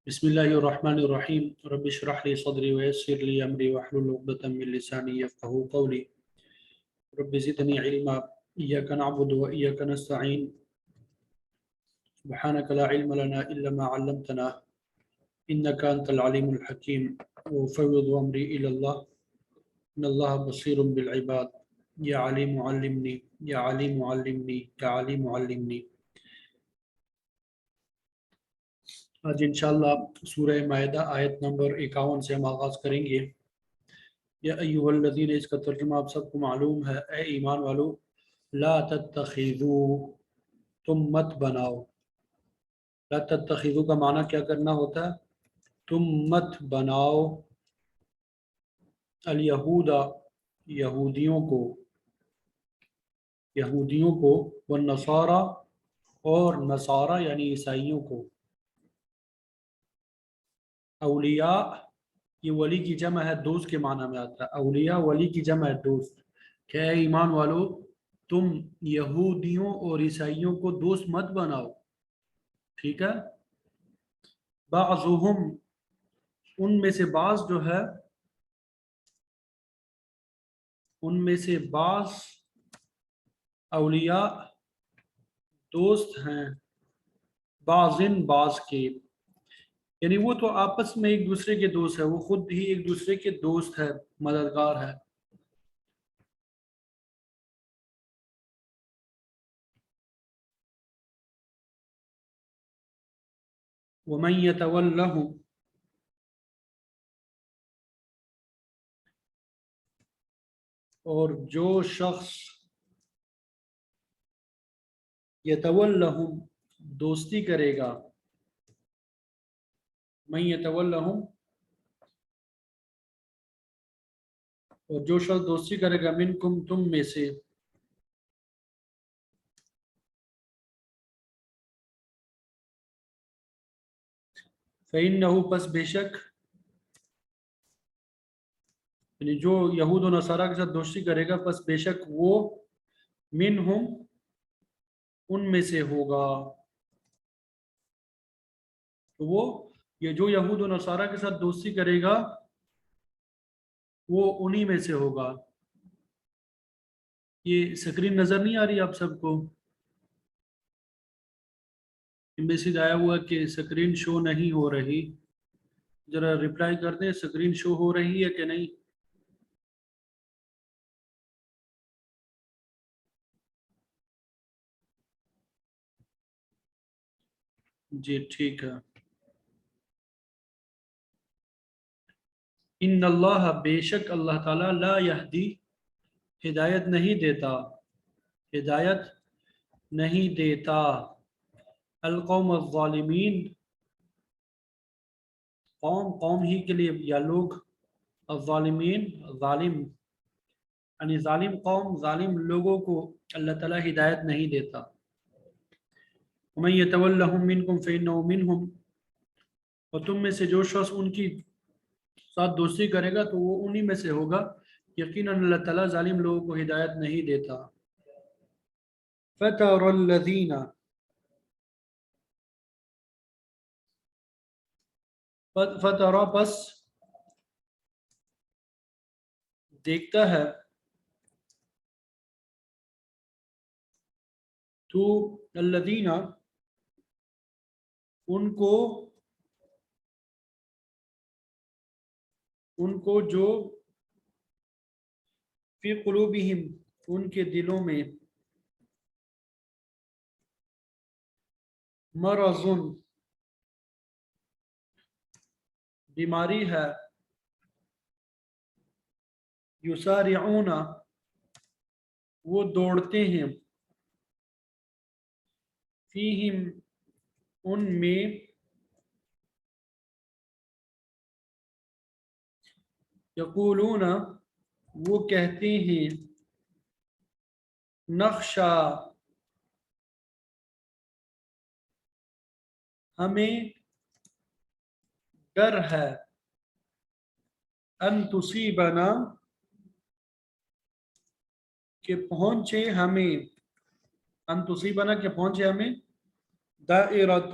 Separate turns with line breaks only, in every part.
بسم الله الرحمن الرحيم رب اشرح لي صدري ويسر لي أمري واحلل عقدة من لساني يفقهوا قولي رب زدني علما إياك نعبد وإياك نستعين سبحانك لا علم لنا إلا ما علمتنا إنك أنت العليم الحكيم وأفوض أمري إلى الله إن الله بصير بالعباد يا عليم علمني يا عليم علمني يا عليم علمني. آج انشاءاللہ سورہ مائدہ آیت نمبر 51 سے ہم آغاز کریں گے. یا ایہا الذین، اس کا ترجمہ آپ سب کو معلوم ہے، اے ایمان والو، لا تتخذو، تم مت بناؤ. لا تتخذو کا معنی کیا کرنا ہوتا ہے؟ تم مت بناؤ الیہود، یہودیوں کو والنصارى، اور نصارہ یعنی عیسائیوں کو، اولیاء، یہ ولی کی جمع ہے، دوست کے معنی میں آتا ہے. اولیاء ولی کی جمع ہے دوست. کہ اے ایمان والو، تم یہودیوں اور عیسائیوں کو دوست مت بناؤ. ٹھیک ہے. بعضهم، ان میں سے بعض جو ہے، ان میں سے بعض اولیاء دوست ہیں، بعض کے، یعنی وہ تو آپس میں ایک دوسرے کے دوست ہے، وہ خود ہی ایک دوسرے کے دوست ہے، مددگار ہے. ومن يتولهم، اور جو شخص یتولہم، دوستی کرے گا، من یتولہم، اور جو شخص دوستی کرے گا، منکم، تم میں سے، فإنہ، پس بے شک، یعنی جو یہود و نصارہ کے ساتھ دوستی کرے گا، پس بے شک وہ منہم، ان میں سے ہوگا. تو وہ، یہ جو یہود و نصارہ کے ساتھ دوستی کرے گا وہ انہی میں سے ہوگا. یہ سکرین نظر نہیں آ رہی آپ سب کو؟ میسج آیا ہوا کہ سکرین شو نہیں ہو رہی. ذرا رپلائی کر دیں، سکرین شو ہو رہی ہے کہ نہیں؟ جی ٹھیک ہے. ان اللہ، بے شک اللہ تعالیٰ، لا یہدی، ہدایت نہیں دیتا، ہدایت نہیں دیتا، القوم الظالمین، قوم ہی کے لیے یا لوگ، الظالمین، ظالم، یعنی ظالم قوم، ظالم لوگوں کو اللہ تعالیٰ ہدایت نہیں دیتا. ومن یتولہم منکم فإنہ منہم، اور تم میں سے جو شخص ان کی ساتھ دوستی کرے گا تو وہ انہی میں سے ہوگا. یقیناً اللہ تعالیٰ ظالم لوگوں کو ہدایت نہیں دیتا. فَتَرَ الَّذِينَ، فترہ، پس دیکھتا ہے، تو الذین، ان کو جو، فی قلوبہم، ان کے دلوں میں، مرض، بیماری ہے، یسارعون، وہ دوڑتے ہیں، فیہم، ان میں، یقولون، وہ کہتے ہیں، نخشا، ہمیں ڈر ہے، ان تصیبنا، کہ پہنچے ہمیں، ان تصیبنا، کہ پہنچے ہمیں، دائرۃ،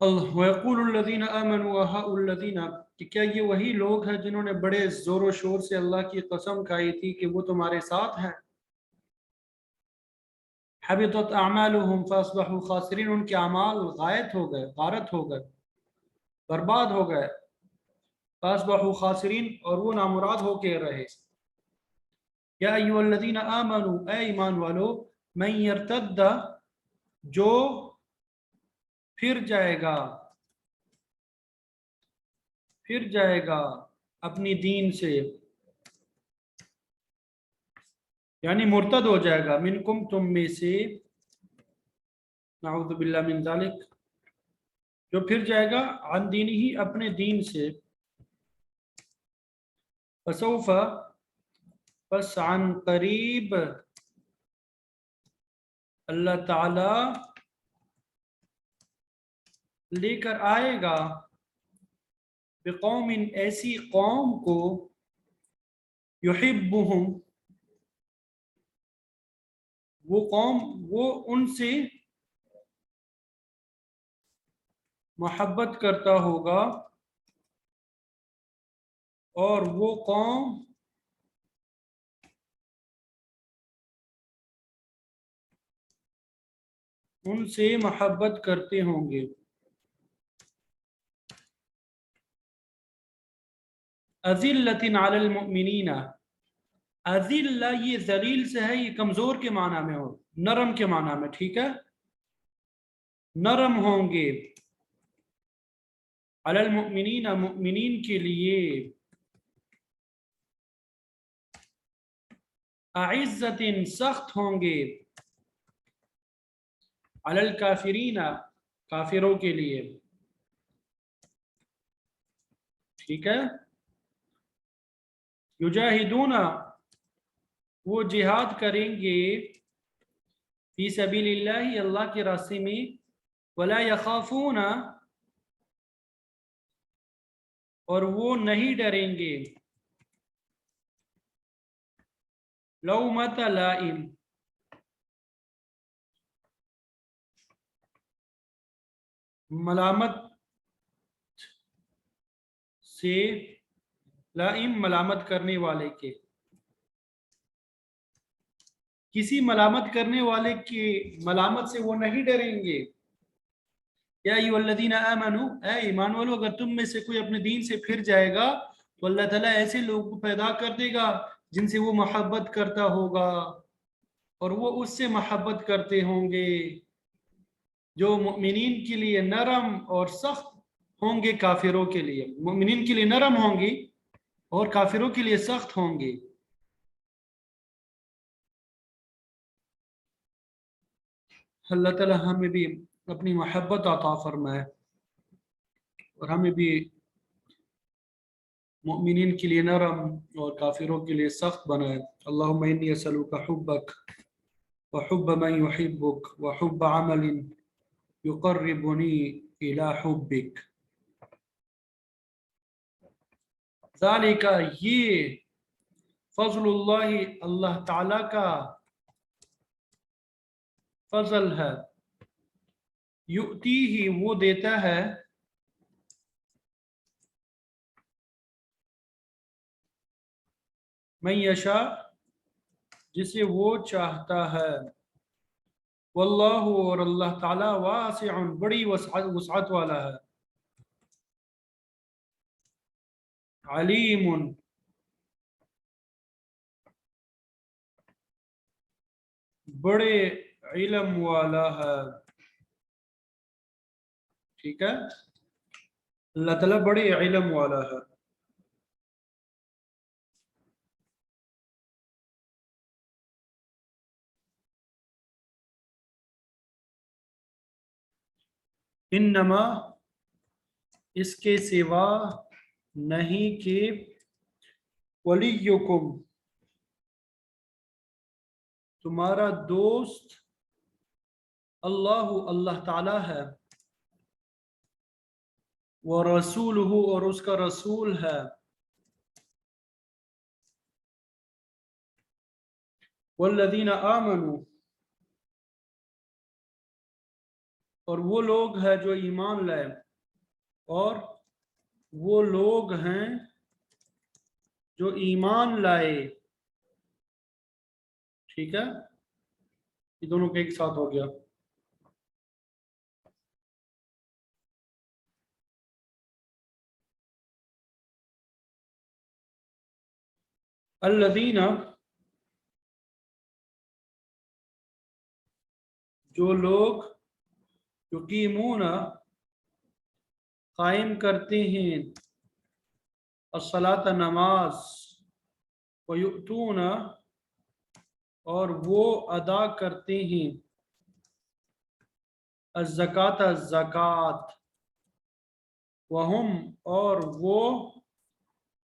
وَيَقُولُ الَّذِينَ آمَنُوا وَهَؤُلَّ الَّذِينَ کہ کیا یہ وہی لوگ ہیں جنہوں نے بڑے زور و شور سے اللہ کی قسم کھائی تھی کہ وہ تمہارے ساتھ ہیں حبطت اعمالهم فاصبحوا خاسرین، ان کے اعمال غائب ہو گئے، غارت ہو گئے، برباد ہو گئے، فاصبحوا خاسرین، اور وہ نامراد ہو کے رہے۔ یا ایھا الذین آمنوا، اے ایمان والو، من یرتد، جو پھر جائے گا اپنی دین سے، یعنی مرتد ہو جائے گا، منکم تم میں سے، نعوذ باللہ من ذالک، جو پھر جائے گا عن دینہ ہی اپنے دین سے، فسوف، پس عن قریب، اللہ تعالی لے کر آئے گا، بقوم، ایسی قوم کو، یحبہم، وہ قوم، وہ ان سے محبت کرتا ہوگا، اور وہ قوم ان سے محبت کرتے ہوں گے۔ اذلۃ علی المؤمنین، اذلہ یہ ذلیل سے ہے، یہ کمزور کے معنی میں ہو، نرم کے معنی میں، ٹھیک ہے، نرم ہوں گے، علی المؤمنین، مؤمنین کے لیے، اعزت، سخت ہوں گے، علی الکافرین، کافروں کے لیے، ٹھیک ہے، یجاہدون، وہ جہاد کریں گے، فی سبیل اللہ، اللہ کے راستے میں، ولا یخافون، اور وہ نہیں ڈریں گے، لومۃ لائم، ملامت سے، لائم ملامت کرنے والے کے، کسی ملامت کرنے والے کی ملامت سے وہ نہیں ڈریں گے۔ یا ایھا الذین آمنوا، اے ایمان والو، اگر تم میں سے کوئی اپنے دین سے پھر جائے گا تو اللہ تعالیٰ ایسے لوگوں کو پیدا کر دے گا جن سے وہ محبت کرتا ہوگا، اور وہ اس سے محبت کرتے ہوں گے، جو مؤمنین کے لیے نرم اور سخت ہوں گے، کافروں کے لیے، مؤمنین کے لیے نرم ہوں گی اور کافروں کے لیے سخت ہوں گی۔ اللہ تعالیٰ ہمیں بھی اپنی محبت عطا فرمائے، اور ہمیں بھی مؤمنین کے لیے نرم اور کافروں کے لیے سخت بنائے۔ اللہم انی اسألک حبک وحب من يحبک وحب عمل یقربنی الی حبک۔ ذالک، یہ فضل اللہ، اللہ تعالیٰ کا فضل ہے، یؤتیہ، وہ دیتا ہے، من یشاء، جسے وہ چاہتا ہے، واللہ، اور اللہ تعالیٰ، واسع، بڑی وسعت والا ہے، علیم، بڑے علم والا ہے، ٹھیک ہے، اللہ تعالیٰ بڑے علم والا ہے۔ انما، اس کے سوا نہیں کہ، ولیکم، تمہارا دوست، اللہ، اللہ تعالیٰ ہے، ورسولہ، اور اس کا رسول ہے، والذین آمنوا، اور وہ لوگ ہیں جو ایمان لائے، اور وہ لوگ ہیں جو ایمان لائے. ٹھیک ہے، یہ دونوں کے ایک ساتھ ہو گیا. الذین، جو لوگ یقیمون قائم کرتے ہیں الصلاۃ نماز، ویؤتون اور وہ ادا کرتے ہیں الزکوٰۃ زکوٰۃ، وہم اور وہ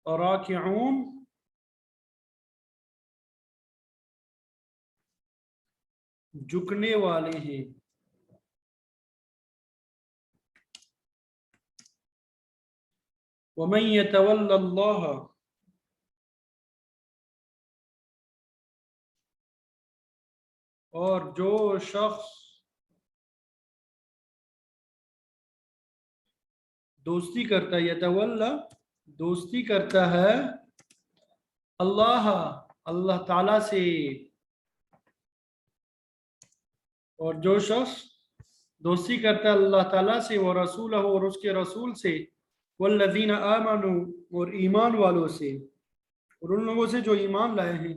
راکعون جھکنے والے ہیں. ومن يتول اللہ، اور جو شخص دوستی کرتا ہے، یتولا دوستی کرتا ہے، اللہ اللہ تعالی سے، اور جو شخص دوستی کرتا ہے اللہ تعالیٰ سے، وہ رسول اور اس کے رسول سے، والذین آمنوا اور ایمان والوں سے، اور ان لوگوں سے جو ایمان لائے ہیں،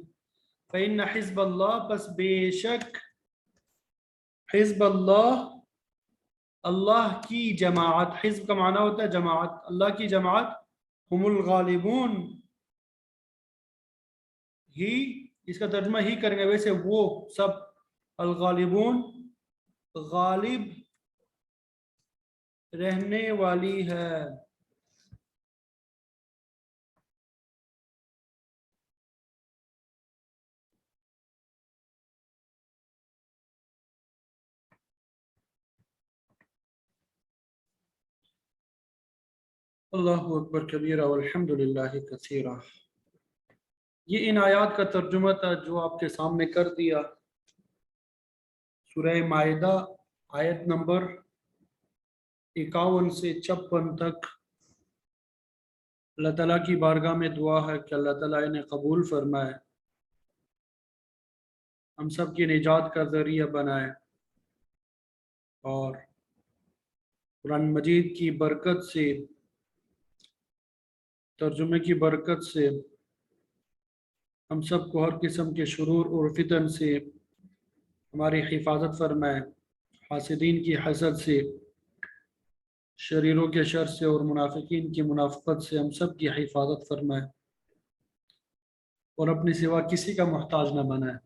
فإن حزب اللہ پس بے شک حزب اللہ اللہ کی جماعت، حزب کا معنی ہوتا ہے جماعت، اللہ کی جماعت، ہم الغالبون ہی، اس کا ترجمہ ہی کریں گے ویسے وہ سب، الغالبون غالب رہنے والی ہے. اللہ اکبر کبیرہ والحمد للہ کثیرہ. یہ ان آیات کا ترجمہ تھا جو آپ کے سامنے کر دیا. سورہ مائدہ آیت نمبر 51 سے 56 تک. اللہ تعالیٰ کی بارگاہ میں دعا ہے کہ اللہ تعالیٰ انہیں قبول فرمائے، ہم سب کی نجات کا ذریعہ بنائے، اور قرآن مجید کی برکت سے، ترجمے کی برکت سے ہم سب کو ہر قسم کے شرور اور فتن سے ہماری حفاظت فرمائے، حاسدین کی حسد سے، شریروں کے شر سے، اور منافقین کی منافقت سے ہم سب کی حفاظت فرمائے، اور اپنے سوا کسی کا محتاج نہ بنائے.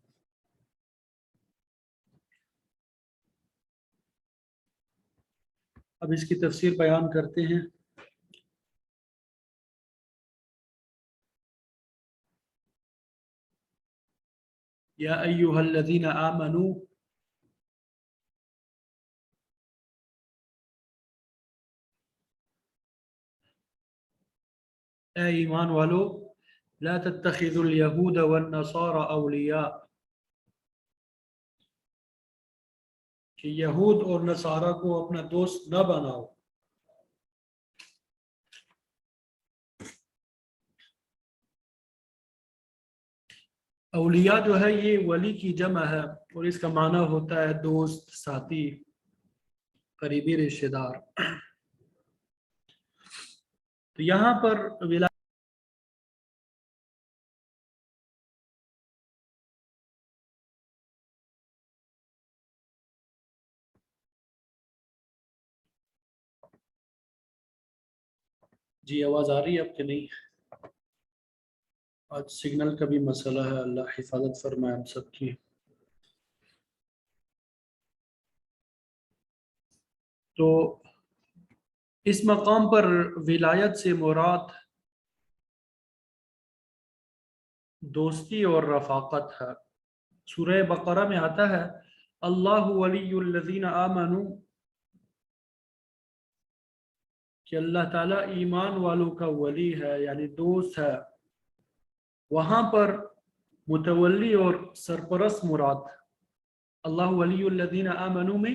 اب اس کی تفسیر بیان کرتے ہیں. یا ایہا الذین آمنوا، اے ایمان والو، لا تتخذوا الیہود والنصارى اولیاء، کہ یہود اور نصارہ کو اپنا دوست نہ بناؤ. اولیاء جو ہے یہ ولی کی جمع ہے، اور اس کا معنی ہوتا ہے دوست، ساتھی، قریبی رشتہ دار. تو یہاں پر جی آواز آ رہی ہے اب کہ نہیں؟ آج سگنل کا بھی مسئلہ ہے، اللہ حفاظت فرمائے ہم سب کی. تو اس مقام پر ولایت سے مراد دوستی اور رفاقت ہے. سورہ بقرہ میں آتا ہے اللہ ولی الذین آمنوا، کہ اللہ تعالیٰ ایمان والوں کا ولی ہے، یعنی دوست ہے. وہاں پر متولی اور سرپرست مراد، اللہ ولی الذین آمنوا میں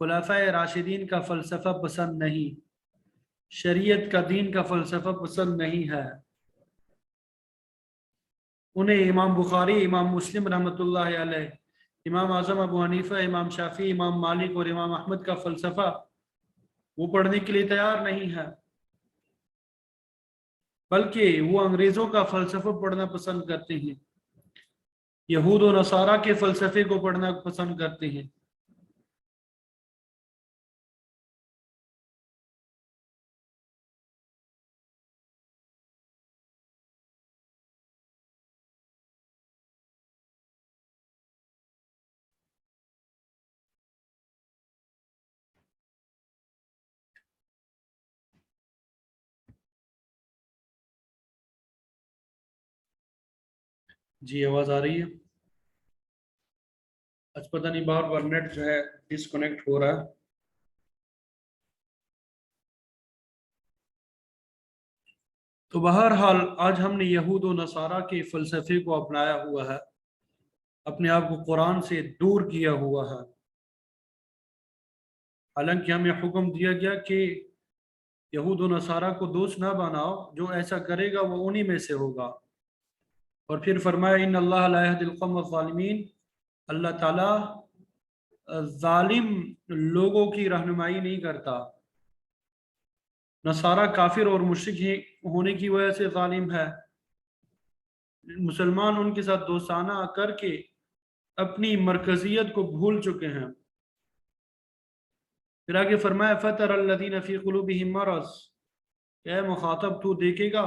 خلفائے راشدین کا فلسفہ پسند نہیں، شریعت کا دین کا فلسفہ پسند نہیں ہے۔ انہیں امام بخاری، امام مسلم رحمۃ اللہ علیہ، امام اعظم ابو حنیفہ، امام شافعی، امام مالک اور امام احمد کا فلسفہ وہ پڑھنے کے لیے تیار نہیں ہے، بلکہ وہ انگریزوں کا فلسفہ پڑھنا پسند کرتے ہیں، یہود و نصارہ کے فلسفے کو پڑھنا پسند کرتے ہیں۔ جی آواز آ رہی ہے؟ آج پتہ نہیں بار بار نیٹ جو ہے ڈسکنیکٹ ہو رہا ہے۔ تو بہرحال آج ہم نے یہود و نصارہ کے فلسفے کو اپنایا ہوا ہے، اپنے آپ کو قرآن سے دور کیا ہوا ہے، حالانکہ ہمیں حکم دیا گیا کہ یہود و نصارہ کو دوست نہ بناؤ، جو ایسا کرے گا وہ انہی میں سے ہوگا۔ اور پھر فرمایا ان اللہ لا یہدی القوم الظالمین، اللہ تعالیٰ ظالم لوگوں کی رہنمائی نہیں کرتا۔ نصارہ کافر اور مشرک ہونے کی وجہ سے ظالم ہے، مسلمان ان کے ساتھ دوستانہ کر کے اپنی مرکزیت کو بھول چکے ہیں۔ پھر آگے فرمایا فَتَرَ الَّذِينَ فِي قُلُوبِهِمْ مَرَضٌ، اے مخاطب تو دیکھے گا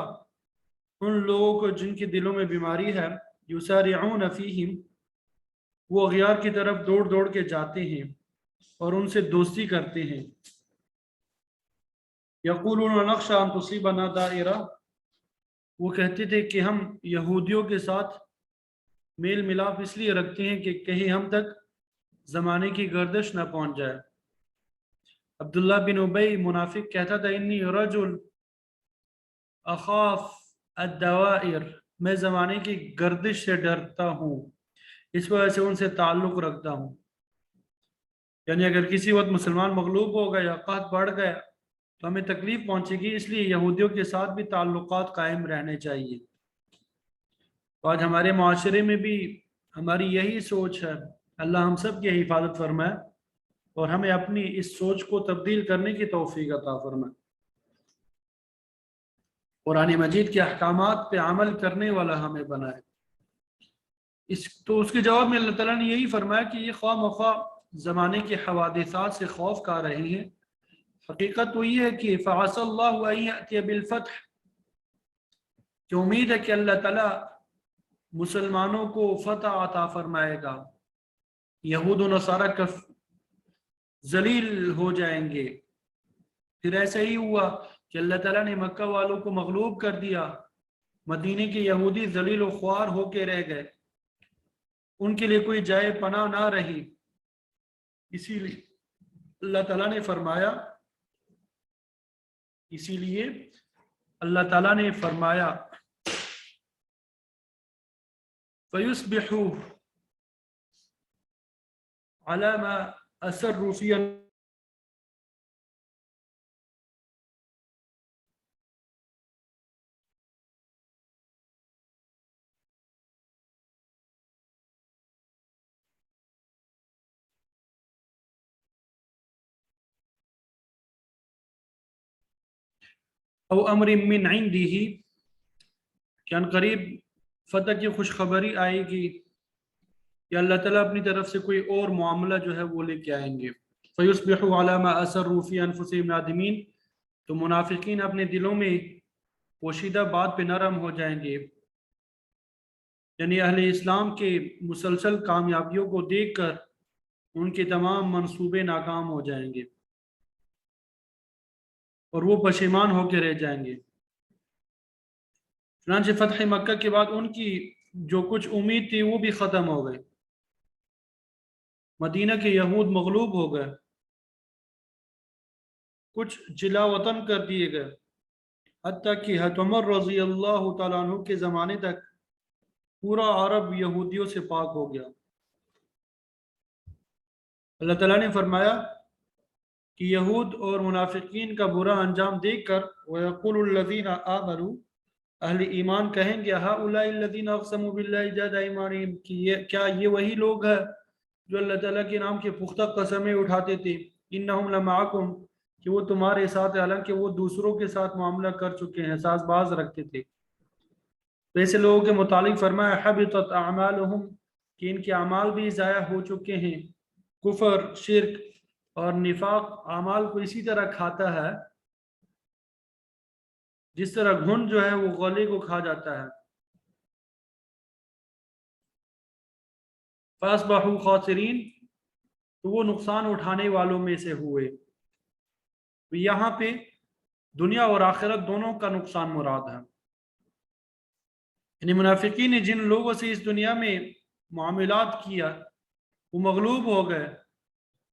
ان لوگوں کو جن کے دلوں میں بیماری ہے، یُسَارِعُونَ فِيهِمْ، وہ اغیار کی طرف دوڑ دوڑ کے جاتے ہیں اور ان سے دوستی کرتے ہیں۔ یقولون نخشى ان تصیبنا دائرہ، وہ کہتے تھے کہ ہم یہودیوں کے ساتھ میل ملاپ اس لیے رکھتے ہیں کہ کہیں ہم تک زمانے کی گردش نہ پہنچ جائے۔ عبداللہ بن ابی منافق کہتا تھا انی رجل اخاف الدوائر، میں زمانے کی گردش سے ڈرتا ہوں، اس وجہ سے ان سے تعلق رکھتا ہوں۔ یعنی اگر کسی وقت مسلمان مغلوب ہو گئے یا قحط بڑھ گئے تو ہمیں تکلیف پہنچے گی، اس لیے یہودیوں کے ساتھ بھی تعلقات قائم رہنے چاہیے۔ تو آج ہمارے معاشرے میں بھی ہماری یہی سوچ ہے، اللہ ہم سب کی حفاظت فرمائے اور ہمیں اپنی اس سوچ کو تبدیل کرنے کی توفیق عطا فرمائے، قرآن مجید کے احکامات پہ عمل کرنے والا ہمیں بنائے۔ تو اس کے جواب میں اللہ تعالیٰ نے یہی فرمایا کہ یہ خواہ مخواہ زمانے کے حوادثات سے خوف کھا رہے ہیں، حقیقت تو یہ ہے کہ فَعَسَى اللَّهُ أَن يَأْتِيَ بِالْفَتْحِ، کہ امید ہے کہ اللہ تعالیٰ مسلمانوں کو فتح عطا فرمائے گا، یہود و نصارہ ذلیل ہو جائیں گے۔ پھر ایسا ہی ہوا کہ اللہ تعالیٰ نے مکہ والوں کو مغلوب کر دیا، مدینے کے یہودی ذلیل و خوار ہو کے رہ گئے، ان کے لیے کوئی جائے پناہ نہ رہی۔ اسی لیے اللہ تعالیٰ نے فرمایا فَيُصْبِحُوا عَلَى مَا أَسَرُّوا فِي او امر من عنده، کہ ان قریب فتح کی خوشخبری آئے گی یا اللہ تعالیٰ اپنی طرف سے کوئی اور معاملہ جو ہے وہ لے کے آئیں گے۔ فَيُصْبِحُوا عَلَى مَا أَسَرُّوا فِي أَنفُسِهِمْ نَادِمِينَ، تو منافقین اپنے دلوں میں پوشیدہ بات پہ نرم ہو جائیں گے، یعنی اہل اسلام کے مسلسل کامیابیوں کو دیکھ کر ان کے تمام منصوبے ناکام ہو جائیں گے اور وہ پشیمان ہو کے رہ جائیں گے۔ چنانچہ فتح مکہ کے بعد ان کی جو کچھ امید تھی وہ بھی ختم ہو گئی، مدینہ کے یہود مغلوب ہو گئے، کچھ جلا وطن کر دیے گئے، حتیٰ کہ حضرت عمر رضی اللہ تعالیٰ عنہ کے زمانے تک پورا عرب یہودیوں سے پاک ہو گیا۔ اللہ تعالیٰ نے فرمایا کہ یہود اور منافقین کا برا انجام دیکھ کر وَيَقُولُ الَّذِينَ آمَنُوا اہل ایمان کہیں گے هَؤُلَاءِ الَّذِينَ أَقْسَمُوا بِاللَّهِ جَهْدَ أَيْمَانِهِمْ کہ کیا یہ وہی لوگ ہیں جو اللہ تعالیٰ کے نام کے پختہ قسمیں اٹھاتے تھے إِنَّهُمْ لَمَعَكُمْ کہ وہ تمہارے ساتھ ہیں، حالانکہ وہ دوسروں کے ساتھ معاملہ کر چکے ہیں، ساز باز رکھتے تھے۔ تو ایسے لوگوں کے متعلق فرمایا حبطت اعمالهم کہ ان کے اعمال بھی ضائع ہو چکے ہیں۔ کفر، شرک اور نفاق اعمال کو اسی طرح کھاتا ہے جس طرح گھن جو ہے وہ غلے کو کھا جاتا ہے۔ فاصبحوا خاسرین تو وہ نقصان اٹھانے والوں میں سے ہوئے۔ تو یہاں پہ دنیا اور آخرت دونوں کا نقصان مراد ہے، یعنی منافقین نے جن لوگوں سے اس دنیا میں معاملات کیا وہ مغلوب ہو گئے،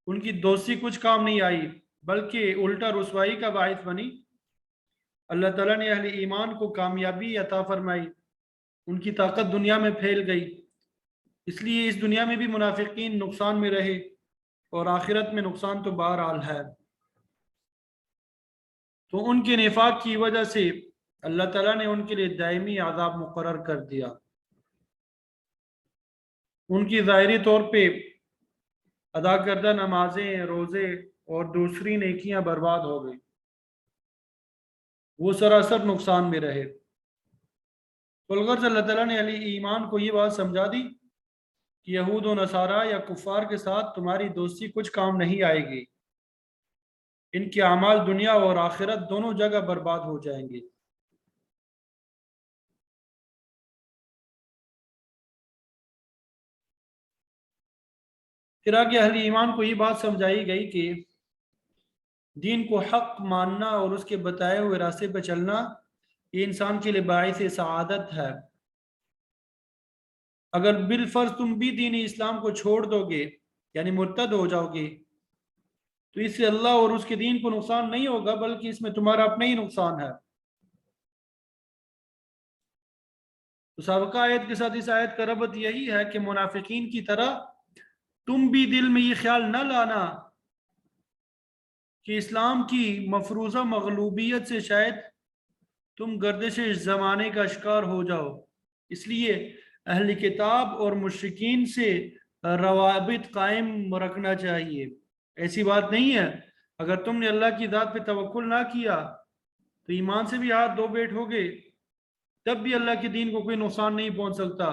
ان کی دوستی کچھ کام نہیں آئی بلکہ الٹا رسوائی کا باعث بنی۔ اللہ تعالیٰ نے اہل ایمان کو کامیابی عطا فرمائی، ان کی طاقت دنیا میں پھیل گئی، اس لیے اس دنیا میں بھی منافقین نقصان میں رہے اور آخرت میں نقصان تو بہرحال ہے۔ تو ان کے نفاق کی وجہ سے اللہ تعالیٰ نے ان کے لیے دائمی عذاب مقرر کر دیا، ان کی ظاہری طور پہ ادا کردہ نمازیں، روزے اور دوسری نیکیاں برباد ہو گئی، وہ سراسر نقصان میں رہے۔ تو الغرض اللہ تعالیٰ نے اہل ایمان کو یہ بات سمجھا دی کہ یہود و نصارہ یا کفار کے ساتھ تمہاری دوستی کچھ کام نہیں آئے گی، ان کے اعمال دنیا اور آخرت دونوں جگہ برباد ہو جائیں گے۔ پھر آگے اہل ایمان کو یہ بات سمجھائی گئی کہ دین کو حق ماننا اور اس کے بتائے ہوئے راستے پہ چلنا یہ انسان کے لیے باعث سعادت ہے۔ اگر بالفرض تم بھی دین اسلام کو چھوڑ دو گے یعنی مرتد ہو جاؤ گے تو اس سے اللہ اور اس کے دین کو نقصان نہیں ہوگا بلکہ اس میں تمہارا اپنا ہی نقصان ہے۔ تو سابقہ آیت کے ساتھ اس آیت کا ربط یہی ہے کہ منافقین کی طرح تم بھی دل میں یہ خیال نہ لانا کہ اسلام کی مفروضہ مغلوبیت سے شاید تم گردش زمانے کا شکار ہو جاؤ، اس لیے اہل کتاب اور مشرکین سے روابط قائم رکھنا چاہیے۔ ایسی بات نہیں ہے اگر تم نے اللہ کی ذات پہ توکل نہ کیا تو ایمان سے بھی ہاتھ دھو بیٹھو گے تب بھی اللہ کے دین کو کوئی نقصان نہیں پہنچ سکتا،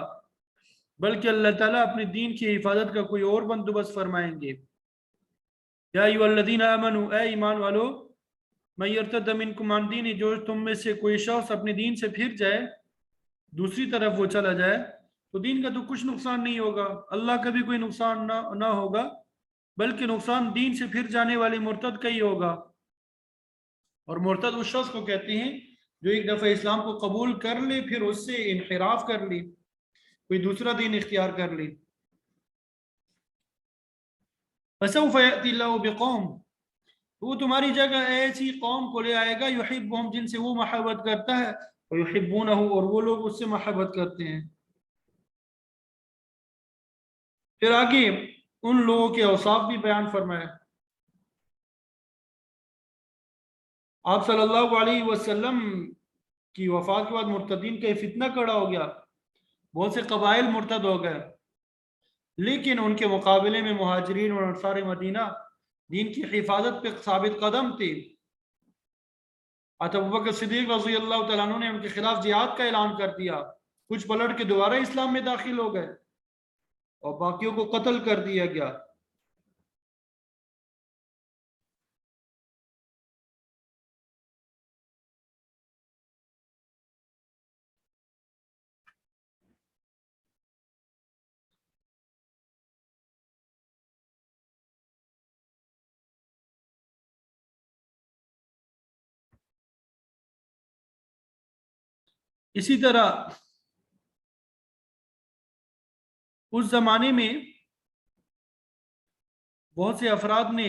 بلکہ اللہ تعالیٰ اپنے دین کی حفاظت کا کوئی اور بندوبست فرمائیں گے۔ یا ایھا الذین آمنوا اے ایمان والو من یرتد منکم عن دینہ جو تم میں سے کوئی شخص اپنے دین سے پھر جائے، دوسری طرف وہ چلا جائے تو دین کا تو کچھ نقصان نہیں ہوگا، اللہ کا بھی کوئی نقصان نہ ہوگا، بلکہ نقصان دین سے پھر جانے والے مرتد کا ہی ہوگا۔ اور مرتد اس شخص کو کہتے ہیں جو ایک دفعہ اسلام کو قبول کر لے پھر اس سے انحراف کر لے، کوئی دوسرا دین اختیار کر لے۔ فسوف یأتی اللہ بقوم وہ تمہاری جگہ ایسی قوم کو لے آئے گا یحبہم جن سے وہ محبت کرتا ہے ویحبونہ اور وہ لوگ اس سے محبت کرتے ہیں۔ پھر آگے ان لوگوں کے اوصاف بھی بیان فرمائے۔ آپ صلی اللہ علیہ وسلم کی وفات کے بعد مرتدین کا فتنہ کھڑا ہو گیا، بہت سے قبائل مرتد ہو گئے، لیکن ان کے مقابلے میں مہاجرین اور انصار مدینہ دین کی حفاظت پہ ثابت قدم تھے۔ ابوبکر صدیق رضی اللہ تعالیٰ عنہ نے ان کے خلاف جہاد کا اعلان کر دیا، کچھ پلٹ کے دوبارہ اسلام میں داخل ہو گئے اور باقیوں کو قتل کر دیا گیا۔ اسی طرح اس زمانے میں بہت سے افراد نے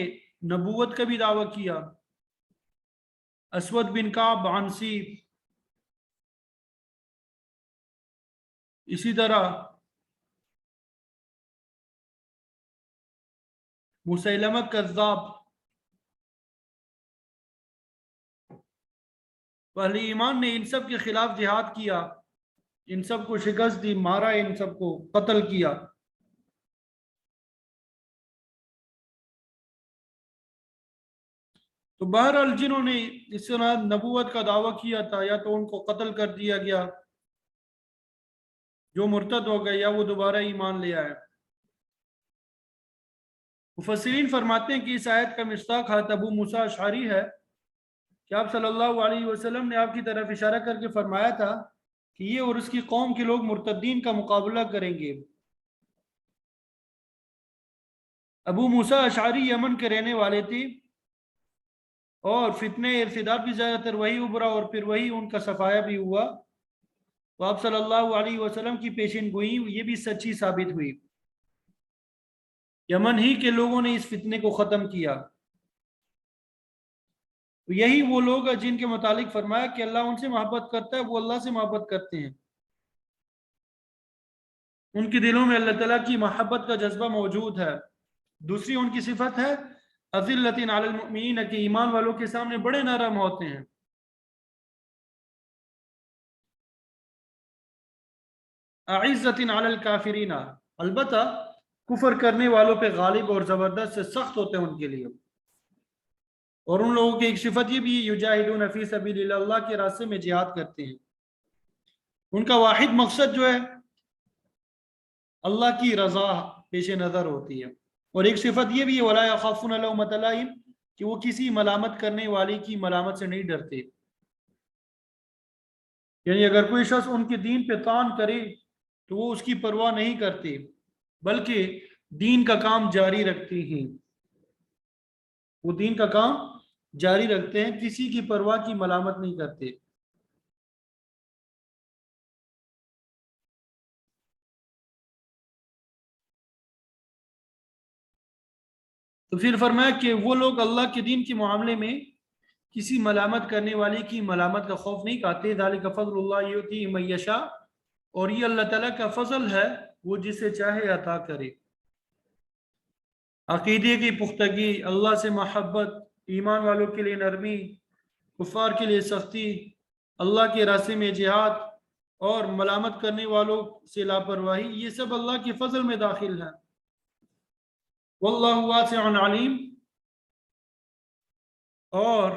نبوت کا بھی دعویٰ کیا، اسود بن کعب عنسی، اسی طرح مسیلمہ کذاب، تو اہل ایمان نے ان سب کے خلاف جہاد کیا، ان سب کو شکست دی، مارا، ان سب کو قتل کیا۔ تو بہرحال جنہوں نے اس طرح نبوت کا دعویٰ کیا تھا، یا تو ان کو قتل کر دیا گیا جو مرتد ہو گئے، یا وہ دوبارہ ایمان لے آئے۔ مفسرین فرماتے ہیں کہ اس آیت کا مصداق حضرت ابو موسیٰ اشعری ہے کہ آپ صلی اللہ علیہ وسلم نے آپ کی طرف اشارہ کر کے فرمایا تھا کہ یہ اور اس کی قوم کے لوگ مرتدین کا مقابلہ کریں گے۔ ابو موسیٰ اشعری یمن کے رہنے والے تھے، اور فتنہ ارتداد بھی زیادہ تر وہی ابھرا، اور پھر وہی ان کا صفایا بھی ہوا۔ تو آپ صلی اللہ علیہ وسلم کی پیشین گوئی یہ بھی سچی ثابت ہوئی، یمن ہی کے لوگوں نے اس فتنے کو ختم کیا۔ تو یہی وہ لوگ ہیں جن کے متعلق فرمایا کہ اللہ ان سے محبت کرتا ہے، وہ اللہ سے محبت کرتے ہیں، ان کے دلوں میں اللہ تعالیٰ کی محبت کا جذبہ موجود ہے۔ دوسری ان کی صفت ہے اذلۃ علی المؤمنین، کہ ایمان والوں کے سامنے بڑے نرم ہوتے ہیں۔ اعزۃ علی الکافرین، البتہ کفر کرنے والوں پہ غالب اور زبردست سے سخت ہوتے ہیں ان کے لیے۔ اور ان لوگوں کی ایک صفت یہ بھی، یجاہدون فی سبیل اللہ، اللہ کے راستے میں جہاد کرتے ہیں۔ ان کا واحد مقصد جو ہے اللہ کی رضا پیش نظر ہوتی ہے۔ اور ایک صفت یہ بھی ہے ولا یخافون لومۃ لائم، کہ وہ کسی ملامت کرنے والی کی ملامت سے نہیں ڈرتے۔ یعنی اگر کوئی شخص ان کے دین پہ طعن کرے تو وہ اس کی پرواہ نہیں کرتے، بلکہ دین کا کام جاری رکھتے ہیں۔ وہ دین کا کام جاری رکھتے ہیں، کسی کی پرواہ کی ملامت نہیں کرتے۔ تو پھر فرمایا کہ وہ لوگ اللہ کے دین کے معاملے میں کسی ملامت کرنے والی کی ملامت کا خوف نہیں کھاتے۔ ذالک فضل اللہ یؤتیہ من یشاء، اور یہ اللہ تعالیٰ کا فضل ہے، وہ جسے چاہے عطا کرے۔ عقیدے کی پختگی، اللہ سے محبت، ایمان والوں کے لیے نرمی، کفار کے لیے سختی، اللہ کے راستے میں جہاد، اور ملامت کرنے والوں سے لاپرواہی، یہ سب اللہ کے فضل میں داخل ہے۔ واللہ واسع علیم، اور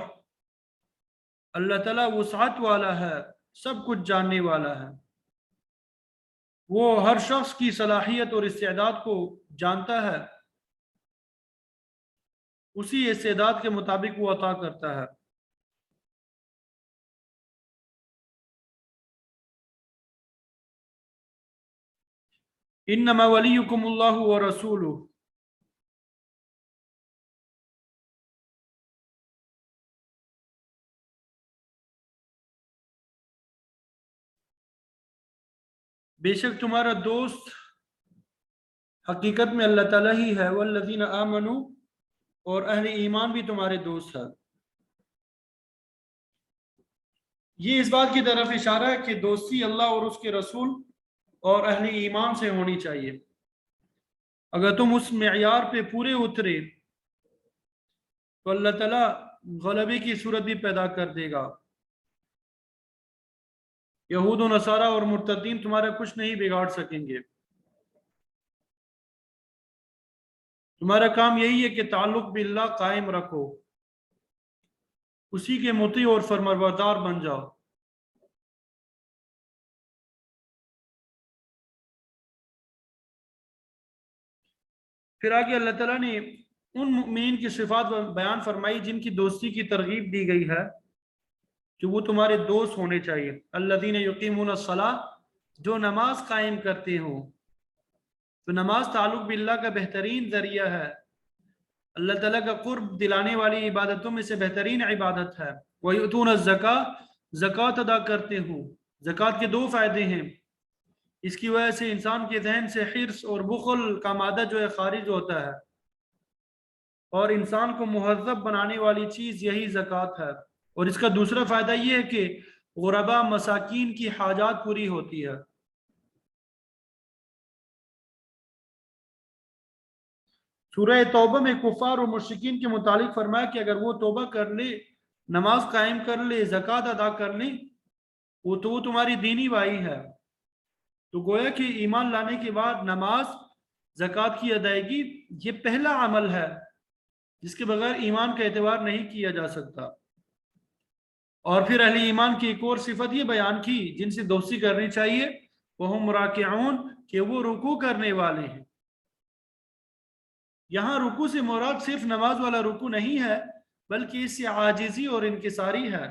اللہ تعالیٰ وسعت والا ہے، سب کچھ جاننے والا ہے۔ وہ ہر شخص کی صلاحیت اور استعداد کو جانتا ہے، اسی استعداد کے مطابق وہ عطا کرتا ہے۔ انما ولیکم اللہ ورسولہ، بے شک تمہارا دوست حقیقت میں اللہ تعالیٰ ہی ہے۔ والذین آمنوا، اور اہل ایمان بھی تمہارے دوست ہے۔ یہ اس بات کی طرف اشارہ ہے کہ دوستی اللہ اور اس کے رسول اور اہل ایمان سے ہونی چاہیے۔ اگر تم اس معیار پہ پورے اترے تو اللہ تعالیٰ غلبے کی صورت بھی پیدا کر دے گا۔ یہود و نصارہ اور مرتدین تمہارا کچھ نہیں بگاڑ سکیں گے۔ تمہارا کام یہی ہے کہ تعلق باللہ قائم رکھو، اسی کے مطیع اور فرمانبردار بن جاؤ۔ پھر آگے اللہ تعالیٰ نے ان مؤمنین کی صفات بیان فرمائی جن کی دوستی کی ترغیب دی گئی ہے کہ وہ تمہارے دوست ہونے چاہیے۔ الذین یقیمون الصلاۃ، جو نماز قائم کرتے ہوں۔ تو نماز تعلق باللہ کا بہترین ذریعہ ہے، اللہ تعالیٰ کا قرب دلانے والی عبادتوں میں سے بہترین عبادت ہے۔ وَيُؤْتُونَ الزَّكَاةَ، زکوٰۃ ادا کرتے ہوں۔ زکوٰۃ کے دو فائدے ہیں، اس کی وجہ سے انسان کے ذہن سے حرص اور بخل کا مادہ جو ہے خارج ہوتا ہے، اور انسان کو مہذب بنانے والی چیز یہی زکوٰۃ ہے۔ اور اس کا دوسرا فائدہ یہ ہے کہ غربا مساکین کی حاجات پوری ہوتی ہے۔ سورہ توبہ میں کفار اور مشرکین کے متعلق فرمایا کہ اگر وہ توبہ کر لے نماز قائم کر لے، زکوٰۃ ادا کر لیں، وہ تمہاری دینی بھائی ہے۔ تو گویا کہ ایمان لانے کے بعد نماز، زکوٰۃ کی ادائیگی یہ پہلا عمل ہے جس کے بغیر ایمان کا اعتبار نہیں کیا جا سکتا۔ اور پھر اہل ایمان کی ایک اور صفت یہ بیان کی جن سے دوستی کرنی چاہیے، وہم راکعون، کہ وہ رکوع کرنے والے ہیں۔ یہاں رکوع سے مراد صرف نماز والا رکوع نہیں ہے، بلکہ اس سے عاجزی اور انکساری ہے۔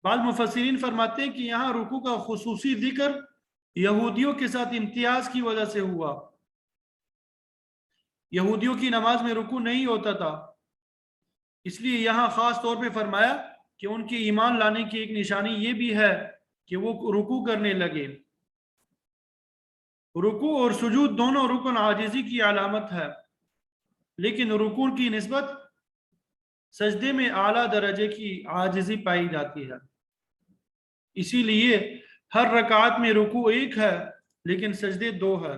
بعض مفسرین فرماتے ہیں کہ یہاں رکوع کا خصوصی ذکر یہودیوں کے ساتھ امتیاز کی وجہ سے ہوا۔ یہودیوں کی نماز میں رکوع نہیں ہوتا تھا، اس لیے یہاں خاص طور پہ فرمایا کہ ان کے ایمان لانے کی ایک نشانی یہ بھی ہے کہ وہ رکوع کرنے لگے۔ رکوع اور سجود دونوں رکن عاجزی کی علامت ہے، لیکن رکوع کی نسبت سجدے میں اعلیٰ درجے کی عاجزی پائی جاتی ہے۔ اسی لیے ہر رکعت میں رکوع ایک ہے لیکن سجدے دو ہے۔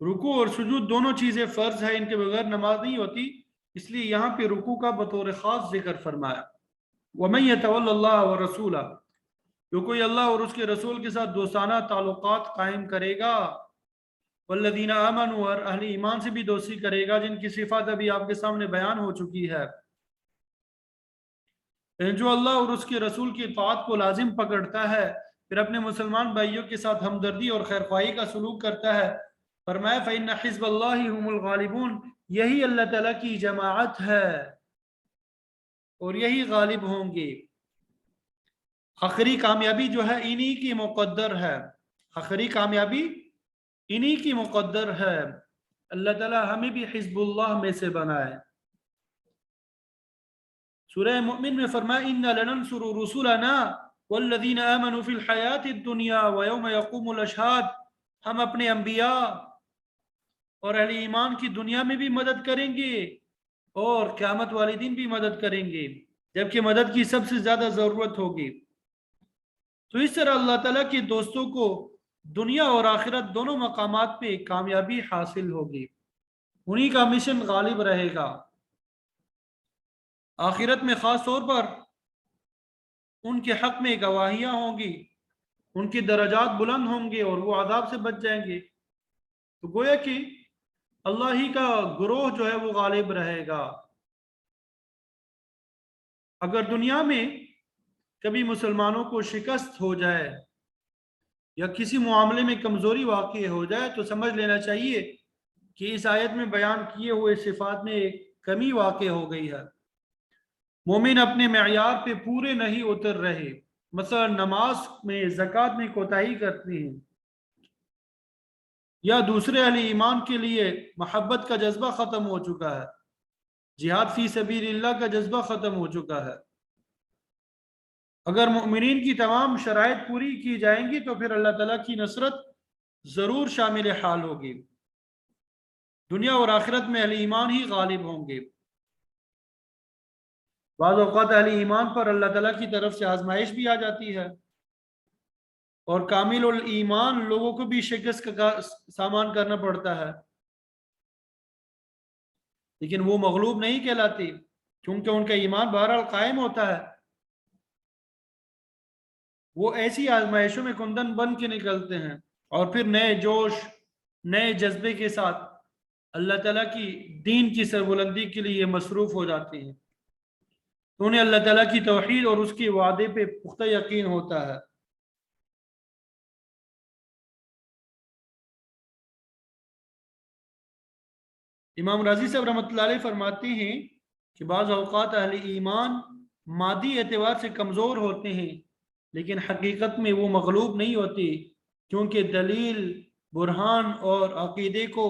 رکوع اور سجود دونوں چیزیں فرض ہے، ان کے بغیر نماز نہیں ہوتی، اس لیے یہاں پہ رکوع کا بطور خاص ذکر فرمایا۔ وَمَن يَتَوَلَّ اللَّهَ وَرَسُولَهُ، جو کوئی اللہ اور اس کے رسول کے ساتھ دوستانہ تعلقات قائم کرے گا، والذین آمنوا، اور اہل ایمان سے بھی دوستی کرے گا جن کی صفات ابھی آپ کے سامنے بیان ہو چکی ہے، جو اللہ اور اس کے رسول کی اطاعت کو لازم پکڑتا ہے، پھر اپنے مسلمان بھائیوں کے ساتھ ہمدردی اور خیرخواہی کا سلوک کرتا ہے، فرمایا فَإِنَّ حِزْبَ اللَّهِ هُمُ الْغَالِبُونَ، یہی اللہ تعالیٰ کی جماعت ہے اور یہی غالب ہوں گے۔ آخری کامیابی جو ہے انہی کی مقدر ہے، آخری کامیابی انہی کی مقدر ہے۔ اللہ تعالیٰ ہمیں بھی حزب اللہ میں سے بنائے۔ سورہ مؤمن میں فرمایا اِنَّا لَنَنْصُرُ رُسُلَنَا وَالَّذِينَ آمَنُوا فِي الْحَيَاةِ الدُّنْيَا وَيَوْمَ يَقُومُ الْأَشْهَادُ، ہم اپنے انبیاء اور اہل ایمان کی دنیا میں بھی مدد کریں گے اور قیامت والے دن بھی مدد کریں گے، جبکہ مدد کی سب سے زیادہ ضرورت ہوگی۔ تو اس طرح اللہ تعالیٰ کے دوستوں کو دنیا اور آخرت دونوں مقامات پہ کامیابی حاصل ہوگی، انہی کا مشن غالب رہے گا۔ آخرت میں خاص طور پر ان کے حق میں گواہیاں ہوں گی، ان کے درجات بلند ہوں گے اور وہ عذاب سے بچ جائیں گے۔ تو گویا کہ اللہ ہی کا گروہ جو ہے وہ غالب رہے گا۔ اگر دنیا میں کبھی مسلمانوں کو شکست ہو جائے یا کسی معاملے میں کمزوری واقع ہو جائے تو سمجھ لینا چاہیے کہ اس آیت میں بیان کیے ہوئے صفات میں ایک کمی واقع ہو گئی ہے۔ مومن اپنے معیار پہ پورے نہیں اتر رہے، مثلا نماز میں، زکوٰۃ میں کوتاہی کرتے ہیں، یا دوسرے اہل ایمان کے لیے محبت کا جذبہ ختم ہو چکا ہے، جہاد فی سبیل اللہ کا جذبہ ختم ہو چکا ہے۔ اگر مؤمنین کی تمام شرائط پوری کی جائیں گی تو پھر اللہ تعالیٰ کی نصرت ضرور شامل حال ہوگی، دنیا اور آخرت میں اہل ایمان ہی غالب ہوں گے۔ بعض اوقات اہل ایمان پر اللہ تعالیٰ کی طرف سے آزمائش بھی آ جاتی ہے، اور کامل الایمان لوگوں کو بھی شکست کا سامان کرنا پڑتا ہے، لیکن وہ مغلوب نہیں کہلاتی کیونکہ ان کا ایمان بہرحال قائم ہوتا ہے۔ وہ ایسی آزمائشوں میں کندن بن کے نکلتے ہیں اور پھر نئے جوش، نئے جذبے کے ساتھ اللہ تعالیٰ کی دین کی سربلندی کے لیے مصروف ہو جاتے ہیں، تو انہیں اللہ تعالیٰ کی توحید اور اس کے وعدے پہ پختہ یقین ہوتا ہے۔ امام رازی صاحب رحمۃ اللہ علیہ فرماتے ہیں کہ بعض اوقات اہل ایمان مادی اعتبار سے کمزور ہوتے ہیں لیکن حقیقت میں وہ مغلوب نہیں ہوتے، کیونکہ دلیل، برہان اور عقیدے کو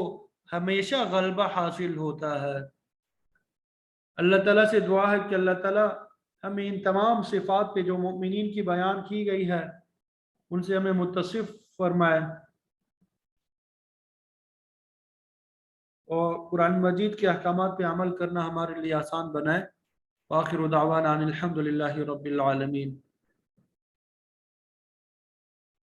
ہمیشہ غلبہ حاصل ہوتا ہے۔ اللہ تعالیٰ سے دعا ہے کہ اللہ تعالیٰ ہمیں ان تمام صفات پہ جو مومنین کی بیان کی گئی ہے ان سے ہمیں متصف فرمائے اور قرآن مجید کے احکامات پہ عمل کرنا ہمارے لیے آسان بنائے۔ وآخر دعوانا ان الحمد للہ رب العالمین۔